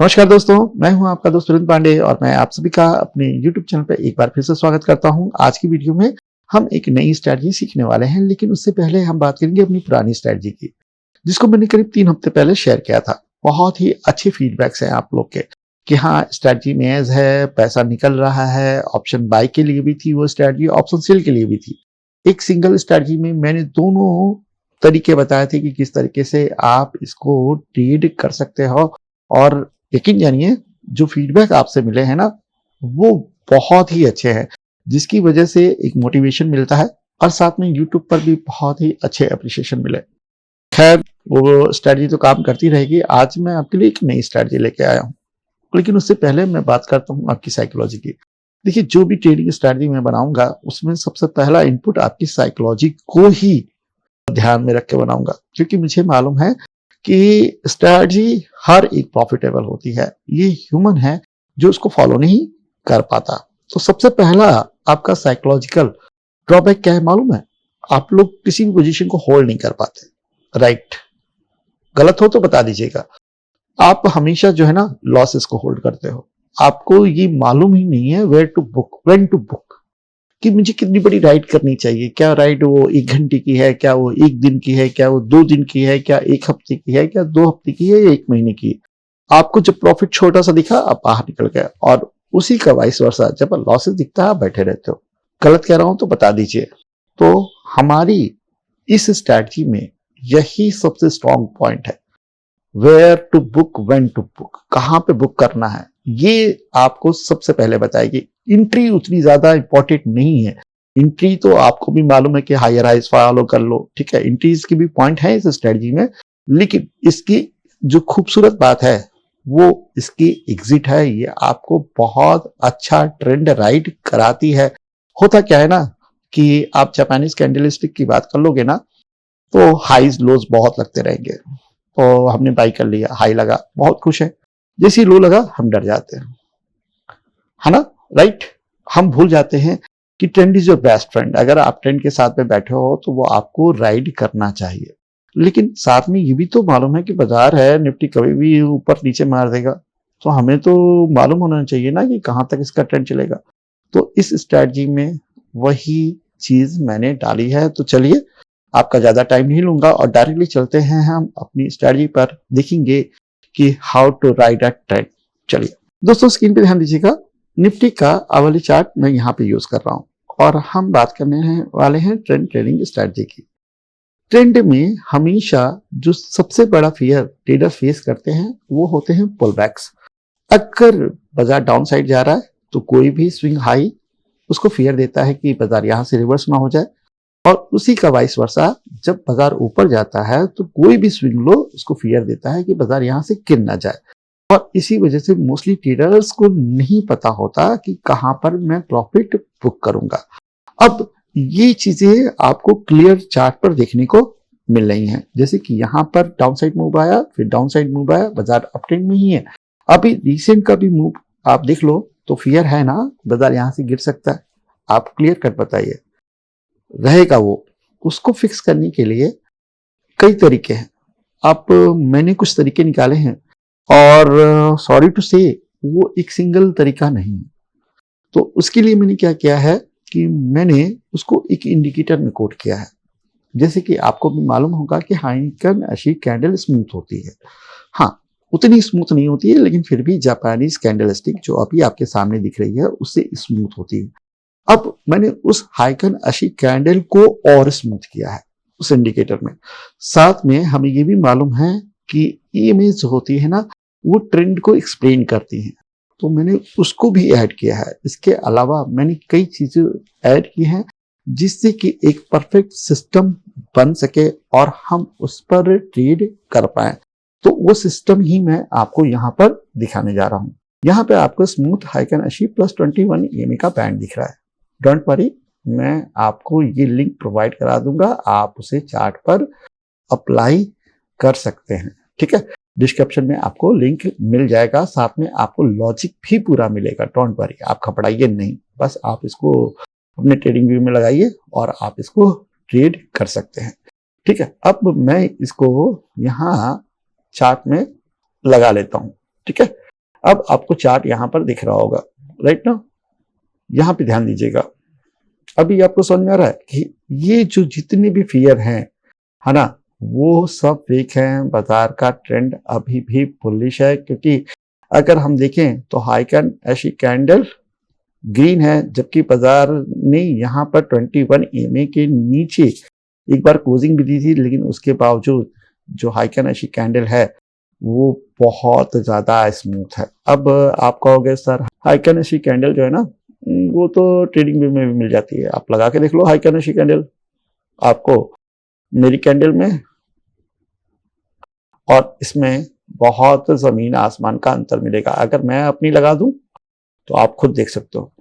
नमस्कार दोस्तों, मैं हूं आपका दोस्त सुरेंद्र पांडे और मैं आप सभी का अपने YouTube चैनल पर एक बार फिर से स्वागत करता हूं। आज की वीडियो में हम एक नई स्ट्रैटेजी सीखने वाले हैं, लेकिन उससे पहले हम बात करेंगे अपनी पुरानी स्ट्रैटेजी की, जिसको मैंने करीब 3 हफ्ते पहले शेयर किया था। बहुत ही अच्छे फीडबैक्स हैं आप लोग के कि हाँ, स्ट्रैटेजी मेज है, पैसा निकल रहा है। ऑप्शन बाय के लिए भी थी वो स्ट्रैटेजी, ऑप्शन सेल के लिए भी थी। एक सिंगल स्ट्रैटेजी में मैंने दोनों तरीके बताए थे कि किस तरीके से आप इसको ट्रेड कर सकते हो। और यकीन जानिए, जो फीडबैक आपसे मिले हैं ना, वो बहुत ही अच्छे हैं, जिसकी वजह से एक मोटिवेशन मिलता है और साथ में यूट्यूब पर भी बहुत ही अच्छे अप्रिशिएशन मिले। खैर, वो स्ट्रैटेजी तो काम करती रहेगी। आज मैं आपके लिए एक नई स्ट्रैटेजी लेके आया हूँ, लेकिन उससे पहले मैं बात करता हूँ आपकी साइकोलॉजी की। देखिए, जो भी ट्रेडिंग स्ट्रैटेजी मैं बनाऊंगा उसमें सबसे पहला इनपुट आपकी साइकोलॉजी को ही ध्यान में रख के बनाऊंगा, क्योंकि मुझे मालूम है कि स्ट्रैटेजी हर एक प्रॉफिटेबल होती है। ये ह्यूमन है जो उसको फॉलो नहीं कर पाता। तो सबसे पहला आपका साइकोलॉजिकल ड्रॉबैक क्या है मालूम है? आप लोग किसी भी पोजीशन को होल्ड नहीं कर पाते। राइट? गलत हो तो बता दीजिएगा। आप हमेशा जो है ना, लॉसेस को होल्ड करते हो। आपको ये मालूम ही नहीं है where to book, when to book, कि मुझे कितनी बड़ी राइड करनी चाहिए। क्या राइड वो 1 घंटे की है, क्या वो 1 दिन की है, क्या वो 2 दिन की है, क्या 1 हफ्ते की है, क्या 2 हफ्ते की है या 1 महीने की है। आपको जब प्रॉफिट छोटा सा दिखा, आप बाहर निकल गए, और उसी का वाइस वर्सा जब लॉसेस दिखता है आप बैठे रहते हो। गलत कह रहा हूं तो बता दीजिए। तो हमारी इस स्ट्रैटेजी में यही सबसे स्ट्रॉन्ग पॉइंट है, where to book, when to book, कहां पे बुक करना है, ये आपको सबसे पहले बताएगी। एंट्री उतनी ज्यादा इंपॉर्टेंट नहीं है। एंट्री तो आपको भी मालूम है कि हायर हाइज फॉलो कर लो, ठीक है। एंट्रीज की भी पॉइंट है इस स्ट्रेटजी में, लेकिन इसकी जो खूबसूरत बात है वो इसकी एग्जिट है। ये आपको बहुत अच्छा ट्रेंड राइड कराती है। होता क्या है ना, कि आप जापानीज कैंडलस्टिक की बात कर लोगे ना, तो हाईज लोज बहुत लगते रहेंगे। तो हमने बाई कर लिया, हाई लगा, बहुत खुश है। जैसे ही लो लगा हम डर जाते हैं, है ना? राइट? हम भूल जाते हैं कि trend is your best friend. अगर आप ट्रेंड के साथ में बैठे हो तो वो आपको राइड करना चाहिए, लेकिन साथ में ये भी तो मालूम है कि बाजार है, निफ्टी कभी भी ऊपर नीचे मार देगा। तो हमें तो मालूम होना चाहिए ना कि कहां तक इसका ट्रेंड चलेगा। तो इस स्ट्रैटेजी में वही चीज मैंने डाली है। तो चलिए, आपका ज्यादा टाइम नहीं लूंगा और डायरेक्टली चलते हैं हम अपनी स्ट्रैटेजी पर। देखेंगे कि how to ride a trend. चलिए दोस्तों, स्क्रीन पे ध्यान दीजिएगा। निफ्टी का आवली चार्ट मैं यहाँ पे यूज कर रहा हूं और हम बात करने वाले हैं ट्रेंड ट्रेडिंग स्ट्रैटेजी की। ट्रेंड में हमेशा जो सबसे बड़ा फियर ट्रेडर फेस करते हैं वो होते हैं पुलबैक्स। अगर बाजार डाउन साइड जा रहा है तो कोई भी स्विंग हाई उसको फियर देता है कि बाजार यहां से रिवर्स ना हो जाए, और उसी का वाइस वर्सा जब बाजार ऊपर जाता है तो कोई भी स्विंग लो उसको फियर देता है कि बाजार यहां से गिर ना जाए। और इसी वजह से मोस्टली ट्रेडर्स को नहीं पता होता कि कहां पर मैं प्रॉफिट बुक करूंगा। अब ये चीजें आपको क्लियर चार्ट पर देखने को मिल रही हैं। जैसे कि यहां पर डाउन साइड मूव आया, फिर डाउन साइड मूव आया, बाजार अप ट्रेंड में ही है। अभी रिसेंट का भी मूव आप देख लो तो फियर है ना, बाजार यहां से गिर सकता है। आप क्लियर कट बताइए, रहेगा वो? उसको फिक्स करने के लिए कई तरीके हैं। आप मैंने कुछ तरीके निकाले हैं, और सॉरी टू से वो एक सिंगल तरीका नहीं है। तो उसके लिए मैंने क्या किया है कि मैंने उसको एक इंडिकेटर में कोड किया है। जैसे कि आपको भी मालूम होगा कि हाइकन अशी कैंडल स्मूथ होती है। हाँ, उतनी स्मूथ नहीं होती है, लेकिन फिर भी जापानीज कैंडल स्टिक जो अभी आपके सामने दिख रही है उससे स्मूथ होती है। अब मैंने उस हाइकन अशी कैंडल को और स्मूथ किया है उस इंडिकेटर में। साथ में हमें ये भी मालूम है कि इमेज होती है ना, वो ट्रेंड को एक्सप्लेन करती हैं, तो मैंने उसको भी ऐड किया है। इसके अलावा मैंने कई चीजें ऐड की हैं जिससे कि एक परफेक्ट सिस्टम बन सके और हम उस पर ट्रेड कर पाए। तो वो सिस्टम ही मैं आपको यहाँ पर दिखाने जा रहा हूँ। यहाँ पे आपको स्मूथ हाइकन अशी +21 EMA का बैंड दिख रहा है। डोंट वरी, मैं आपको ये लिंक प्रोवाइड करा दूंगा, आप उसे चार्ट पर अप्लाई कर सकते हैं। ठीक है, डिस्क्रिप्शन में आपको लिंक मिल जाएगा, साथ में आपको लॉजिक भी पूरा मिलेगा। डोंट वरी, आप घबराइए नहीं, बस आप इसको अपने ट्रेडिंग व्यू में लगाइए और आप इसको ट्रेड कर सकते हैं। ठीक है, अब मैं इसको यहाँ चार्ट में लगा लेता हूँ। ठीक है, अब आपको चार्ट यहां पर दिख रहा होगा, राइट ना। यहां पे ध्यान दीजिएगा। अभी आपको समझ में आ रहा है कि ये जो जितने भी फियर हैं, है ना, वो सब फेक हैं। बाजार का ट्रेंड अभी भी बुलिश है, क्योंकि अगर हम देखें तो हाइकन ऐसी कैंडल ग्रीन है, जबकि बाजार ने यहाँ पर 21 EMA के नीचे एक बार क्लोजिंग भी दी थी, लेकिन उसके बावजूद जो हाइकन ऐसी कैंडल है वो बहुत ज्यादा स्मूथ है। अब आप कहोगे सर हाइकन ऐसी कैंडल जो है ना, वो तो ट्रेडिंग व्यू में भी मिल जाती है। आप लगा के देख लो हाइकन ऐसी कैंडल, आपको मेरी कैंडल में और इसमें बहुत जमीन आसमान का अंतर मिलेगा। अगर मैं अपनी लगा दूं तो आप खुद देख सकते हो।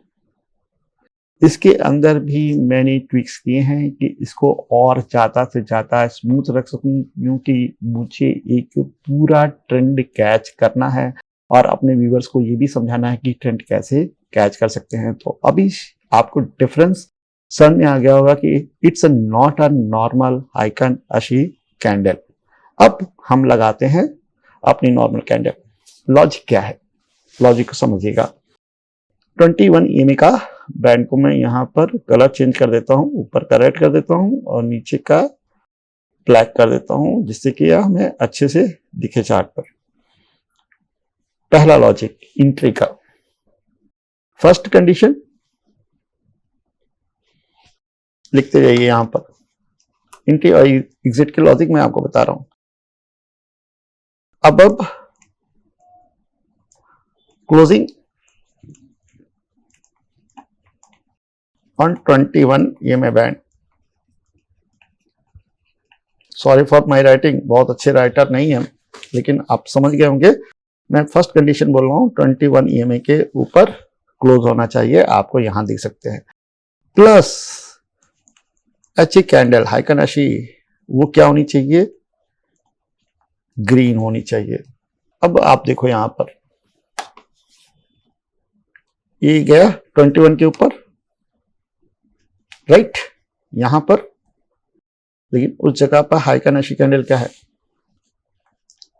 इसके अंदर भी मैंने ट्विक्स किए हैं कि इसको और ज्यादा से ज्यादा स्मूथ रख सकूं, क्योंकि मुझे एक पूरा ट्रेंड कैच करना है और अपने व्यूअर्स को ये भी समझाना है कि ट्रेंड कैसे कैच कर सकते हैं। तो अभी आपको डिफरेंस समझ में आ गया होगा कि इट्स नॉट अ नॉर्मल हाइकन अशी कैंडल। अब हम लगाते हैं अपनी नॉर्मल कैंडल। लॉजिक क्या है, लॉजिक को समझिएगा। 21 EMA का बैंड को मैं यहां पर कलर चेंज कर देता हूं, ऊपर का रेड कर देता हूं और नीचे का ब्लैक कर देता हूं, जिससे कि हमें अच्छे से दिखे चार्ट पर। पहला लॉजिक एंट्री का। फर्स्ट कंडीशन लिखते जाइए यहां पर। एंट्री और एग्जिट के लॉजिक मैं आपको बता रहा हूं। अब closing on 21 EMA band. Sorry for my writing, बहुत अच्छे राइटर नहीं है, लेकिन आप समझ गए होंगे। मैं फर्स्ट कंडीशन बोल रहा हूं, 21 EMA के ऊपर क्लोज होना चाहिए, आपको यहां देख सकते हैं। प्लस अच्छी कैंडल हाइकन अच्छी, वो क्या होनी चाहिए, ग्रीन होनी चाहिए। अब आप देखो यहां पर ये गया 21 के ऊपर, राइट, यहां पर, लेकिन उस जगह पर हाइकन अच्छी कैंडल क्या है,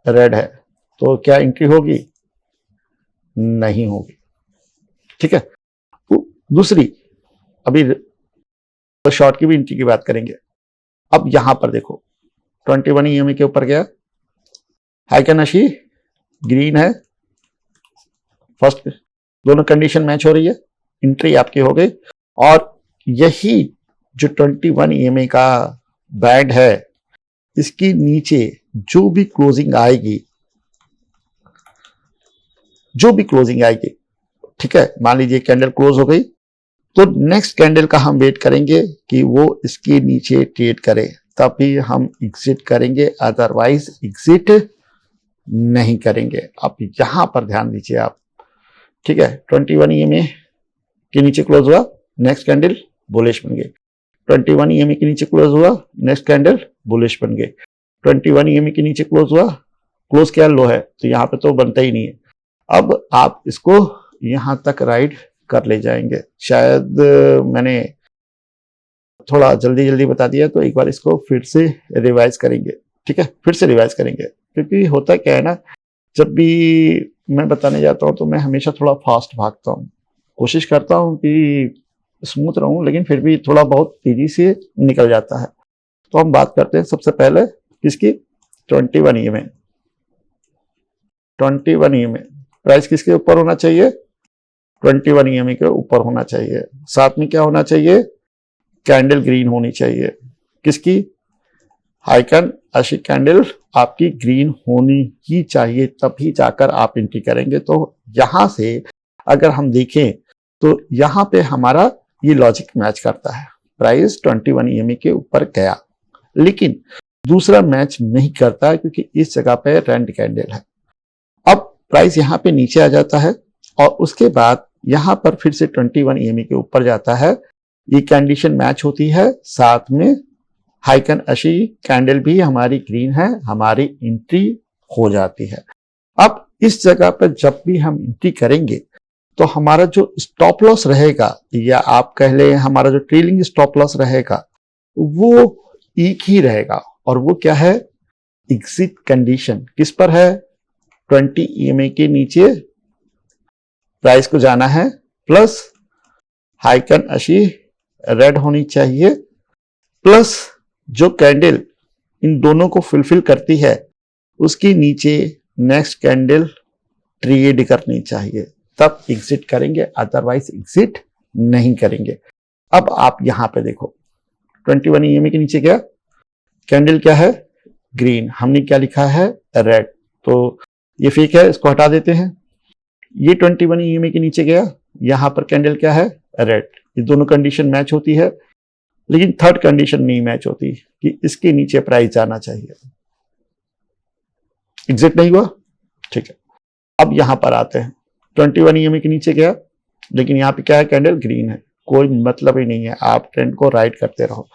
रेड है, तो क्या एंट्री होगी, नहीं होगी। ठीक है। दूसरी, अभी शॉर्ट की भी एंट्री की बात करेंगे। अब यहां पर देखो 21 EMA के ऊपर गया, हाइकन अच्छी ग्रीन है, फर्स्ट दोनों कंडीशन मैच हो रही है, एंट्री आपकी हो गई। और यही जो 21 EMA का बैंड है, इसके नीचे जो भी क्लोजिंग आएगी, ठीक है, मान लीजिए कैंडल क्लोज हो गई, तो नेक्स्ट कैंडल का हम वेट करेंगे कि वो इसके नीचे ट्रेड करे, तभी हम एग्जिट करेंगे, अदरवाइज एग्जिट नहीं करेंगे। आप यहां पर ध्यान दीजिए आप। ठीक है, 21 EMA के नीचे क्लोज हुआ, नेक्स्ट कैंडल बुलिश बन गई। 21 EMA के नीचे क्लोज हुआ, नेक्स्ट कैंडल बुलिश बन गई। 21 EMA के नीचे क्लोज हुआ, क्लोज क्या लो है, तो यहां पे तो बनता ही नहीं है। अब आप इसको यहां तक राइड कर ले जाएंगे। शायद मैंने थोड़ा जल्दी बता दिया, तो एक बार इसको फिर से रिवाइज करेंगे। ठीक है, फिर से रिवाइज करेंगे, क्योंकि होता क्या है ना, जब भी मैं बताने जाता हूं तो मैं हमेशा थोड़ा फास्ट भागता हूं, कोशिश करता हूं कि स्मूथ रहूं, लेकिन फिर भी थोड़ा बहुत तेजी से निकल जाता है। तो हम बात करते हैं सबसे पहले किसकी, 21 EMA। 21 EMA प्राइस किसके ऊपर होना चाहिए, 21 EMA के ऊपर होना चाहिए। साथ में क्या होना चाहिए, कैंडल ग्रीन होनी चाहिए। किसकी, हाइकन अच्छी कैंडल आपकी ग्रीन होनी ही चाहिए, तभी जाकर आप एंट्री करेंगे। तो यहां से अगर हम देखें तो यहां पे हमारा ये लॉजिक मैच करता है। प्राइस 21 EMA के ऊपर गया, लेकिन दूसरा मैच नहीं करता, क्योंकि इस जगह पे रेड कैंडल है। अब प्राइस यहां पे नीचे आ जाता है और उसके बाद यहां पर फिर से 21 EMA के ऊपर जाता है, ये कंडीशन मैच होती है, साथ में हाइकन अच्छी कैंडल भी हमारी ग्रीन है, हमारी एंट्री हो जाती है। अब इस जगह पर जब भी हम एंट्री करेंगे तो हमारा जो स्टॉप लॉस रहेगा, या आप कह ले हमारा जो ट्रेलिंग स्टॉप लॉस रहेगा, वो एक ही रहेगा, और वो क्या है, एग्जिट कंडीशन किस पर है, 20 EMA के नीचे प्राइस को जाना है, प्लस हाइकन अशी रेड होनी चाहिए, प्लस जो कैंडल इन दोनों को फुलफिल करती है उसकी नीचे नेक्स्ट कैंडल ट्रेड करनी चाहिए, तब एग्जिट करेंगे, अदरवाइज एग्जिट नहीं करेंगे। अब आप यहां पे देखो 21 EMA के नीचे गया, कैंडल क्या है, ग्रीन, हमने क्या लिखा है, रेड, तो ये फेक है, इसको हटा देते हैं। ये 21 EMA के नीचे गया, यहां पर कैंडल क्या है, रेड, ये दोनों कंडीशन मैच होती है, लेकिन थर्ड कंडीशन नहीं मैच होती कि इसके नीचे प्राइस जाना चाहिए। एग्जिट नहीं हुआ, ठीक है। अब यहां पर आते हैं, 21 EMA के नीचे गया, लेकिन यहां पे क्या है, कैंडल ग्रीन है, कोई मतलब ही नहीं है, आप ट्रेंड को राइड करते रहो।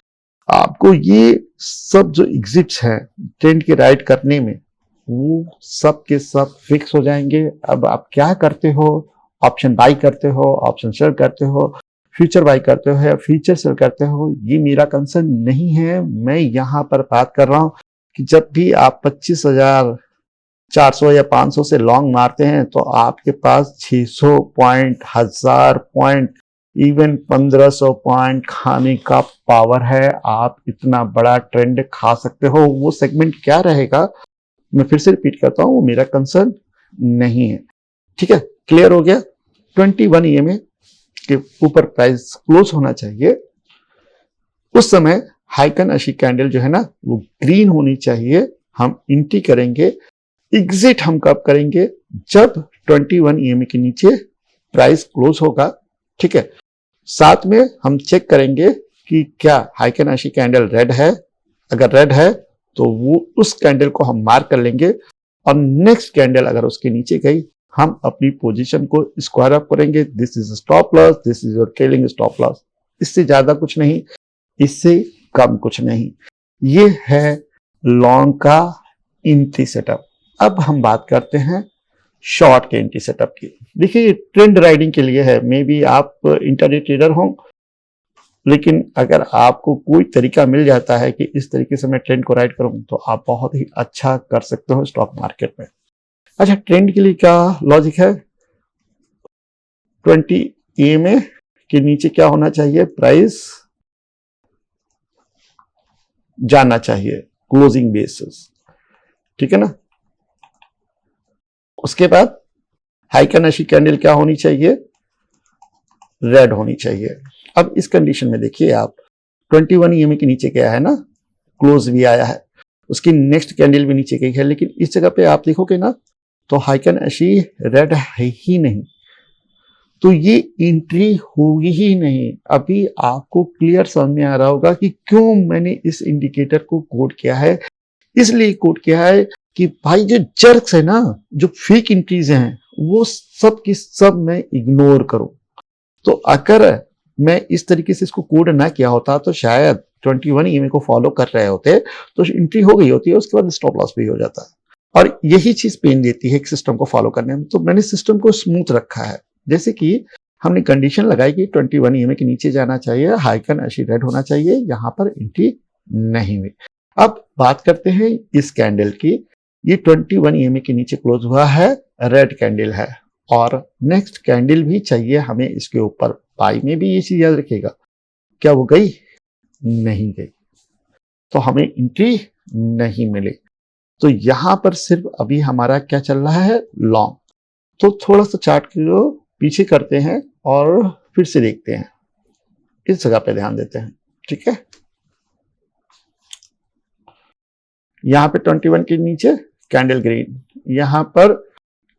आपको ये सब जो एग्जिट्स हैं ट्रेंड के राइड करने में, वो सब के सब फिक्स हो जाएंगे। अब आप क्या करते हो, ऑप्शन बाई करते हो, ऑप्शन सेल करते हो, फ्यूचर बाई करते हो या फ्यूचर सेल करते हो, ये मेरा कंसर्न नहीं है। मैं यहां पर बात कर रहा हूं कि जब भी आप 25,400 या 500 से लॉन्ग मारते हैं तो आपके पास 600 पॉइंट, 1000 पॉइंट, इवन 1500 पॉइंट खाने का पावर है। आप इतना बड़ा ट्रेंड खा सकते हो। वो सेगमेंट क्या रहेगा, मैं फिर से रिपीट करता हूं, वो मेरा कंसर्न नहीं है। ठीक है, क्लियर हो गया। 21 EMA के ऊपर प्राइस क्लोज होना चाहिए, उस समय हाइकन अशी कैंडल जो है ना वो ग्रीन होनी चाहिए। हम एंट्री करेंगे, एग्जिट हम कब करेंगे, जब 21 EMA के नीचे प्राइस क्लोज होगा। ठीक है, साथ में हम चेक करेंगे कि क्या हाइकन अशी कैंडल रेड है, अगर रेड है तो वो उस कैंडल को हम मार्क कर लेंगे, और नेक्स्ट कैंडल अगर उसके नीचे गई हम अपनी पोजीशन को स्क्वायर अप करेंगे। This is stop loss, this is your trailing stop loss. इससे ज्यादा कुछ नहीं, इससे कम कुछ नहीं। ये है लॉन्ग का एंट्री सेटअप। अब हम बात करते हैं शॉर्ट के एंट्री सेटअप की। देखिए, ट्रेंड राइडिंग के लिए है। मे बी आप इंटरडे ट्रेडर हो, लेकिन अगर आपको कोई तरीका मिल जाता है कि इस तरीके से मैं ट्रेंड को राइड करूं, तो आप बहुत ही अच्छा कर सकते हो स्टॉक मार्केट में। अच्छा, ट्रेंड के लिए क्या लॉजिक है, 20 EMA के नीचे क्या होना चाहिए, प्राइस जाना चाहिए क्लोजिंग बेसिस। ठीक है ना। उसके बाद हाइकन अशी कैंडल क्या होनी चाहिए, रेड होनी चाहिए। अब इस कंडीशन में देखिए आप 21 EMA के नीचे गया है ना, क्लोज भी आया है, उसकी नेक्स्ट कैंडल भी नीचे गई है, लेकिन इस जगह पे आप देखोगे ना तो हाइकन अशी रेड है ही नहीं, तो ये एंट्री होगी ही नहीं। अभी आपको क्लियर समझ में आ रहा होगा कि क्यों मैंने इस इंडिकेटर को कोड किया है। इसलिए कोड किया है कि भाई जो जर्क्स है ना, जो फेक एंट्रीज हैं, वो सब की सब मैं इग्नोर करूं। तो अगर मैं इस तरीके से इसको कोड ना किया होता तो शायद 21 EMA को फॉलो कर रहे होते तो एंट्री हो गई होती है, उसके बाद स्टॉप लॉस भी हो जाता है। और यही चीज पेन देती है सिस्टम को फॉलो करने में। तो मैंने सिस्टम को स्मूथ रखा है, जैसे कि हमने कंडीशन लगाई कि 21 EMA के नीचे जाना चाहिए, हाइकन अशी रेड होना चाहिए, यहां पर एंट्री नहीं हुई। अब बात करते हैं इस कैंडल की। ये 21 EMA के नीचे क्लोज हुआ है, रेड कैंडल है, और नेक्स्ट कैंडल भी चाहिए हमें इसके ऊपर। बाई में भी ये चीज याद रखिएगा, क्या वो गई, नहीं गई, तो हमें एंट्री नहीं मिली। तो यहां पर सिर्फ अभी हमारा क्या चल रहा है, लॉन्ग। तो थोड़ा सा चार्ट को पीछे करते हैं और फिर से देखते हैं, इस जगह पे ध्यान देते हैं। ठीक है, यहां पे 21 के नीचे कैंडल ग्रीन, यहां पर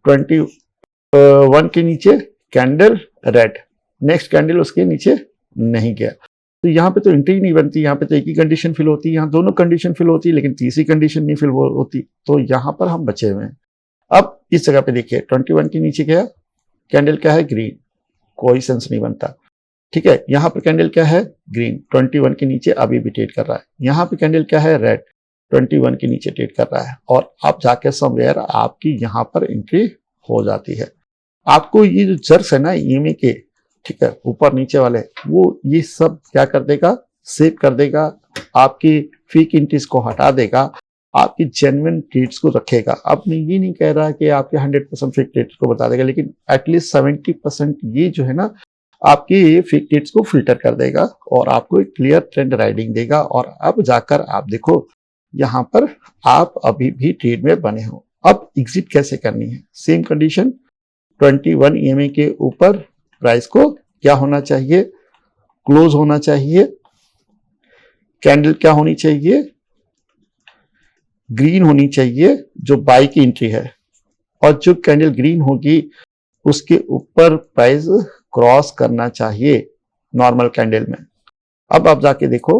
21 के नीचे कैंडल रेड, नेक्स्ट कैंडल उसके नीचे नहीं गया, तो यहाँ पे तो एंट्री नहीं बनती। यहाँ पे तो एक ही कंडीशन फिल होती है, यहाँ दोनों कंडीशन फिल होती है, लेकिन तीसरी कंडीशन नहीं फिल होती, तो यहाँ पर हम बचे हुए हैं। अब इस जगह पे देखिए 21 के नीचे गया, कैंडल क्या है, ग्रीन, कोई सेंस नहीं बनता। ठीक है, यहाँ पर कैंडल क्या है, ग्रीन, 21 के नीचे अभी भी ट्रेड कर रहा है। यहाँ पे कैंडल क्या है, रेड, 21 के नीचे ट्रेड कर रहा है, और आप जाके समवेयर आपकी यहाँ पर एंट्री हो जाती है। आपको ये जो जर्स है ना EMA के, ठीक है, ऊपर नीचे वाले, वो ये सब क्या कर देगा, सेव कर देगा, आपकी फेक एंट्रीज को हटा देगा, आपकी जेन्युइन ट्रेड्स को रखेगा। अब मैं ये नहीं कह रहा कि आपके 100% फेक ट्रेड्स को बता देगा, लेकिन एटलीस्ट 70% ये जो है ना आपकी फेक ट्रेड्स को फिल्टर कर देगा और आपको एक क्लियर ट्रेंड राइडिंग देगा। और अब जाकर आप देखो यहाँ पर आप अभी भी ट्रेड में बने हो। अब एग्जिट कैसे करनी है, सेम कंडीशन 21 EMA के ऊपर प्राइस को क्या होना चाहिए, क्लोज होना चाहिए। कैंडल क्या होनी चाहिए, ग्रीन होनी चाहिए जो बाई की एंट्री है, और जो कैंडल ग्रीन होगी उसके ऊपर प्राइस क्रॉस करना चाहिए नॉर्मल कैंडल में। अब आप जाके देखो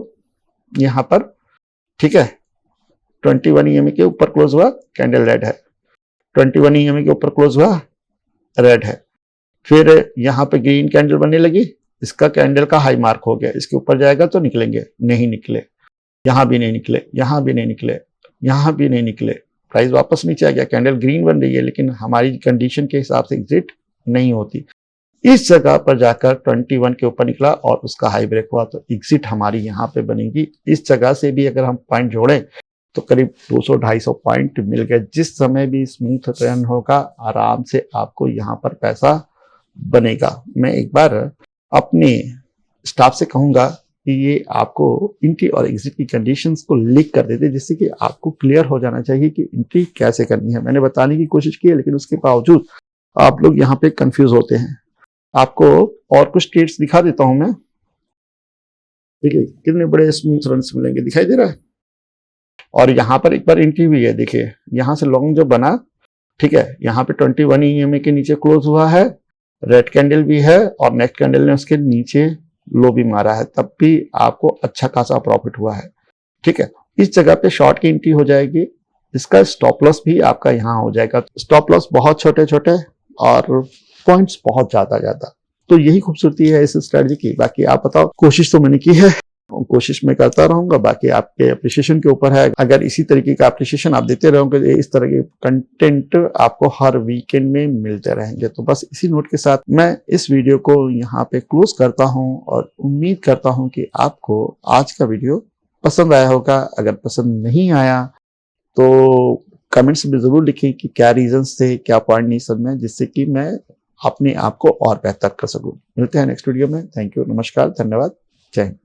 यहां पर, ठीक है, 21 EMA के ऊपर क्लोज हुआ, कैंडल रेड है। 21 EMA के ऊपर क्लोज हुआ, रेड है। फिर यहां पे ग्रीन कैंडल बनने लगी, इसका कैंडल का हाई मार्क हो गया, इसके ऊपर जाएगा तो निकलेंगे, नहीं निकले, यहां भी नहीं निकले, यहां भी नहीं निकले, यहां भी नहीं निकले, प्राइस वापस नीचे आ गया। कैंडल ग्रीन बन रही है लेकिन हमारी कंडीशन के हिसाब से एग्जिट नहीं होती। इस जगह पर जाकर 21 के ऊपर निकला और उसका हाई ब्रेक हुआ तो एग्जिट हमारी यहाँ पे बनेगी। इस जगह से भी अगर हम पॉइंट जोड़ें तो करीब 200-250 पॉइंट मिल गए। जिस समय भी स्मूथ टर्न होगा आराम से आपको यहाँ पर पैसा बनेगा। मैं एक बार अपने स्टाफ से कहूंगा कि ये आपको एंट्री और एग्जिट की कंडीशंस को लिख कर देते, जिससे कि आपको क्लियर हो जाना चाहिए कि एंट्री कैसे करनी है। मैंने बताने की कोशिश की है लेकिन उसके बावजूद आप लोग यहाँ पे कंफ्यूज होते हैं। आपको और कुछ ट्रेड्स दिखा देता हूं मैं, ठीक है, कितने बड़े स्मूथ रन्स मिलेंगे, दिखाई दे रहा है। और यहाँ पर एक बार एंट्री भी है, देखिए यहाँ से लॉन्ग जो बना, ठीक है, यहाँ पे 21 EMA के नीचे क्लोज हुआ है, रेड कैंडल भी है और नेक्स्ट कैंडल ने उसके नीचे लो भी मारा है, तब भी आपको अच्छा खासा प्रॉफिट हुआ है। ठीक है, इस जगह पे शॉर्ट की एंट्री हो जाएगी, इसका स्टॉप लॉस भी आपका यहाँ हो जाएगा। स्टॉप लॉस बहुत छोटे छोटे और पॉइंट्स बहुत ज्यादा ज्यादा। तो यही खूबसूरती है इस स्ट्रेटजी की। बाकी आप बताओ, कोशिश तो मैंने की है, कोशिश में करता रहूंगा, बाकी आपके अप्रिशिएशन के ऊपर है। अगर इसी तरीके का अप्रिशिएशन आप देते रहोगे, इस तरह के कंटेंट आपको हर वीकेंड में मिलते रहेंगे। तो बस इसी नोट के साथ मैं इस वीडियो को यहाँ पे क्लोज करता हूँ और उम्मीद करता हूँ कि आपको आज का वीडियो पसंद आया होगा। अगर पसंद नहीं आया तो कमेंट्स में जरूर लिखें कि क्या रीजंस थे, क्या पॉइंट नहीं समझे, जिससे कि मैं अपने आप को और बेहतर कर सकूं। मिलते हैं नेक्स्ट वीडियो में। थैंक यू, नमस्कार, धन्यवाद, जय हिंद।